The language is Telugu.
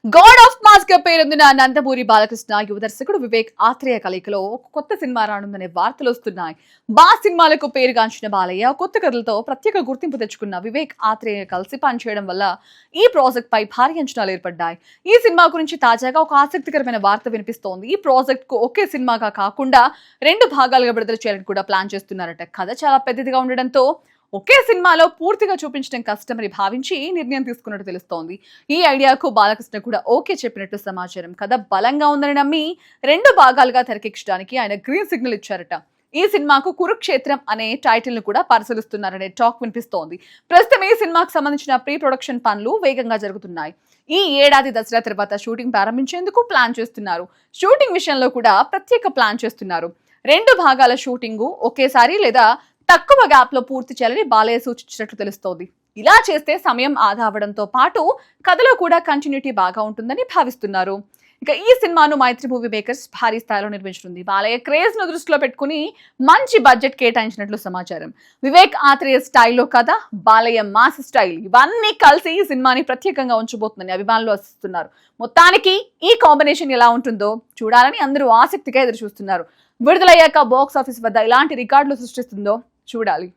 గాడ్ ఆఫ్ మాస్ గా పేరొందిన నందమూరి బాలకృష్ణ యువ దర్శకుడు వివేక్ ఆత్రేయ కలయికలో ఒక కొత్త సినిమా రానుందనే వార్తలు వస్తున్నాయి. సినిమాలకు పేరుగాంచిన బాలయ్య కొత్త కథలతో ప్రత్యేక గుర్తింపు తెచ్చుకున్న వివేక్ ఆత్రేయ కలిసి పనిచేయడం వల్ల ఈ ప్రాజెక్ట్ పై భారీ అంచనాలు ఏర్పడ్డాయి. ఈ సినిమా గురించి తాజాగా ఒక ఆసక్తికరమైన వార్త వినిపిస్తోంది. ఈ ప్రాజెక్ట్ కు ఒకే సినిమాగా కాకుండా 2 భాగాలుగా విడుదల చేయాలని కూడా ప్లాన్ చేస్తున్నారట. కథ చాలా పెద్దదిగా ఉండడంతో ఒకే సినిమాలో పూర్తిగా చూపించడం కష్టమని భావించి నిర్ణయం తీసుకున్నట్టు తెలుస్తోంది. ఈ ఐడియాకు బాలకృష్ణ కూడా ఓకే చెప్పినట్టు సమాచారం. కథ బలంగా ఉందని నమ్మి 2 భాగాలుగా తెరకెక్కించడానికి ఆయన గ్రీన్ సిగ్నల్ ఇచ్చారట. ఈ సినిమాకు కురుక్షేత్రం అనే టైటిల్ ను కూడా పరిశీలిస్తున్నారనే టాక్ వినిపిస్తోంది. ప్రస్తుతం ఈ సినిమాకు సంబంధించిన ప్రీ ప్రొడక్షన్ పనులు వేగంగా జరుగుతున్నాయి. ఈ ఏడాది దసరా తర్వాత షూటింగ్ ప్రారంభించేందుకు ప్లాన్ చేస్తున్నారు. షూటింగ్ విషయంలో కూడా ప్రత్యేక ప్లాన్ చేస్తున్నారు. 2 భాగాల షూటింగ్ ఒకేసారి లేదా తక్కువ గ్యాప్ లో పూర్తి చేయాలని బాలయ్య సూచించినట్లు తెలుస్తోంది. ఇలా చేస్తే సమయం ఆదా అవడంతో పాటు కథలో కూడా కంటిన్యూటీ బాగా ఉంటుందని భావిస్తున్నారు. ఇక ఈ సినిమాను మైత్రి మూవీ మేకర్స్ భారీ స్థాయిలో నిర్మించనుంది. బాలయ్య క్రేజ్ ను దృష్టిలో పెట్టుకుని మంచి బడ్జెట్ కేటాయించినట్లు సమాచారం. వివేక్ ఆత్రేయ స్టైల్లో కథ, బాలయ్య మాస్ స్టైల్ ఇవన్నీ కలిసి ఈ సినిమాని ప్రత్యేకంగా ఉంచబోతుందని అభిమానులు ఆశిస్తున్నారు. మొత్తానికి ఈ కాంబినేషన్ ఎలా ఉంటుందో చూడాలని అందరూ ఆసక్తిగా ఎదురు చూస్తున్నారు. విడుదలయ్యాక బాక్స్ ఆఫీస్ వద్ద ఇలాంటి రికార్డులు సృష్టిస్తుందో చూడాలి.